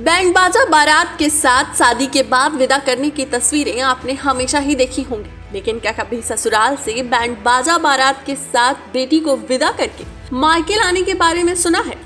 Band बाजा बारात के साथ शादी के बाद विदा करने की तस्वीरें आपने हमेशा ही देखी होंगी, लेकिन क्या कभी ससुराल से बैंड बाजा बारात के साथ बेटी को विदा करके मायके लाने के बारे में सुना है?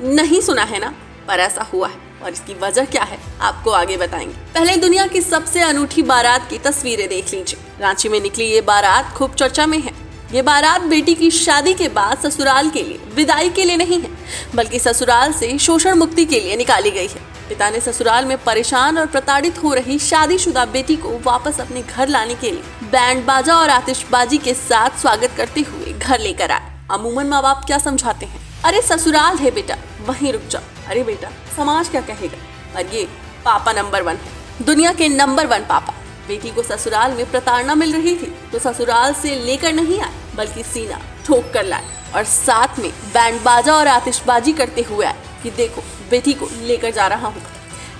नहीं सुना है ना? पर ऐसा हुआ है और इसकी वजह क्या है आपको आगे बताएंगे। पहले दुनिया की सबसे अनूठी बारात की तस्वीरें देख लीजिए। रांची में निकली ये बारात खूब चर्चा में है। ये बारात बेटी की शादी के बाद ससुराल के लिए विदाई के लिए नहीं है, बल्कि ससुराल से शोषण मुक्ति के लिए निकाली गई है। पिता ने ससुराल में परेशान और प्रताड़ित हो रही शादीशुदा बेटी को वापस अपने घर लाने के लिए बैंड बाजा और आतिशबाजी के साथ स्वागत करते हुए घर लेकर आए। अमूमन माँ बाप क्या समझाते हैं, अरे ससुराल है बेटा, वहीं रुक जाओ, अरे बेटा समाज क्या कहेगा। और ये पापा नंबर 1 है, दुनिया के नंबर 1 पापा। बेटी को ससुराल में प्रताड़ना मिल रही थी तो ससुराल से लेकर नहीं आए, बल्कि सीना ठोक कर लाए और साथ में बैंड बाजा और आतिशबाजी करते हुए आए कि देखो बेटी को लेकर जा रहा हूँ।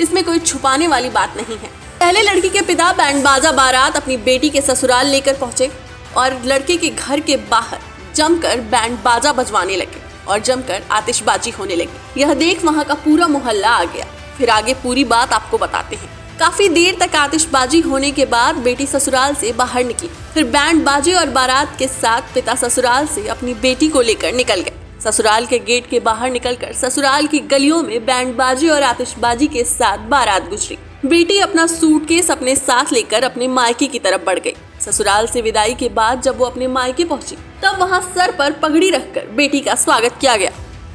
इसमें कोई छुपाने वाली बात नहीं है। पहले लड़की के पिता बैंड बाजा बारात अपनी बेटी के ससुराल लेकर पहुंचे और लड़के के घर के बाहर जमकर बैंड बाजा बजवाने लगे और जमकर आतिशबाजी होने लगी। यह देख वहाँ का पूरा मोहल्ला आ गया। फिर आगे पूरी बात आपको बताते हैं। काफी देर तक आतिशबाजी होने के बाद बेटी ससुराल से बाहर निकली। फिर बैंड बाजे और बारात के साथ पिता ससुराल से अपनी बेटी को लेकर निकल गए। ससुराल के गेट के बाहर निकलकर ससुराल की गलियों में बैंड बाजे और आतिशबाजी के साथ बारात गुजरी। बेटी अपना सूटकेस अपने साथ लेकर अपने मायके की तरफ बढ़ गई। ससुराल से विदाई के बाद जब वो अपने मायके पहुंची तब वहाँ सर पर पगड़ी रखकर बेटी का स्वागत किया गया।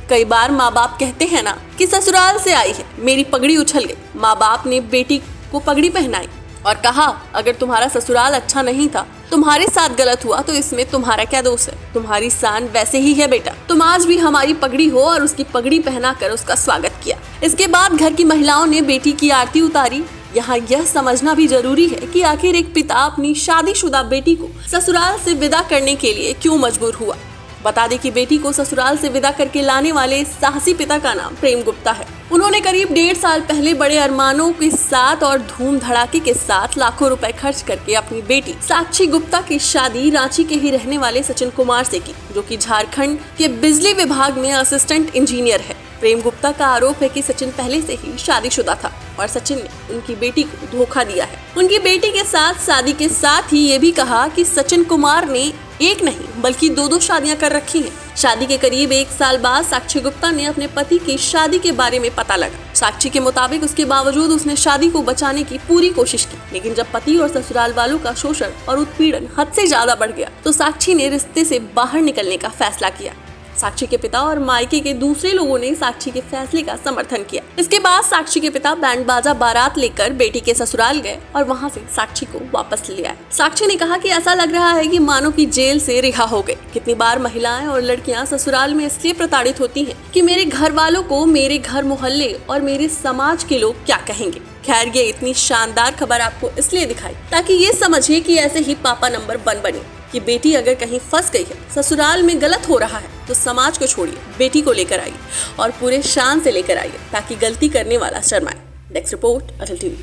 कई बार माँ बाप कहते हैं ना कि ससुराल से आई है, मेरी पगड़ी उछल गई। माँ बाप ने बेटी को पगड़ी पहनाई और कहा, अगर तुम्हारा ससुराल अच्छा नहीं था, तुम्हारे साथ गलत हुआ तो इसमें तुम्हारा क्या दोष है, तुम्हारी शान वैसे ही है बेटा। तुम आज भी हमारी पगड़ी हो और उसकी पगड़ी पहनाकर उसका स्वागत किया। इसके बाद घर की महिलाओं ने बेटी की आरती उतारी। यहाँ यह समझना भी जरूरी है कि आखिर एक पिता अपनी शादीशुदा बेटी को ससुराल से विदा करने के लिए क्यों मजबूर हुआ। बता दें कि बेटी को ससुराल से विदा करके लाने वाले साहसी पिता का नाम प्रेम गुप्ता है। उन्होंने करीब 1.5 साल पहले बड़े अरमानों के साथ और धूम धड़ाके के साथ लाखों रुपए खर्च करके अपनी बेटी साक्षी गुप्ता की शादी रांची के ही रहने वाले सचिन कुमार से की, जो कि झारखंड के बिजली विभाग में असिस्टेंट इंजीनियर है। प्रेम गुप्ता का आरोप है कि सचिन पहले से ही शादीशुदा था और सचिन ने उनकी बेटी को धोखा दिया है। उनकी बेटी के साथ शादी के साथ ही ये भी कहा कि सचिन कुमार ने एक नहीं बल्कि 2 शादियां कर रखी हैं। शादी के करीब 1 साल बाद साक्षी गुप्ता ने अपने पति की शादी के बारे में पता लगा। साक्षी के मुताबिक उसके बावजूद उसने शादी को बचाने की पूरी कोशिश की, लेकिन जब पति और ससुराल वालों का शोषण और उत्पीड़न हद से ज्यादा बढ़ गया तो साक्षी ने रिश्ते से बाहर निकलने का फैसला किया। साक्षी के पिता और मायके के दूसरे लोगों ने साक्षी के फैसले का समर्थन किया। इसके बाद साक्षी के पिता बैंड बाजा बारात लेकर बेटी के ससुराल गए और वहां से साक्षी को वापस ले आए। साक्षी ने कहा कि ऐसा लग रहा है कि मानो की जेल से रिहा हो गए। कितनी बार महिलाएं और लड़कियां ससुराल में इसलिए प्रताड़ित होती हैं कि मेरे घर वालों को, मेरे घर मोहल्ले और मेरे समाज के लोग क्या कहेंगे। खैर, ये इतनी शानदार खबर आपको इसलिए दिखाई ताकि ये समझिए कि ऐसे ही पापा नंबर 1 बने कि बेटी अगर कहीं फंस गई है, ससुराल में गलत हो रहा है, तो समाज को छोड़िए, बेटी को लेकर आइए और पूरे शान से लेकर आइए ताकि गलती करने वाला शर्माए। नेक्स्ट रिपोर्ट, अटल टीवी।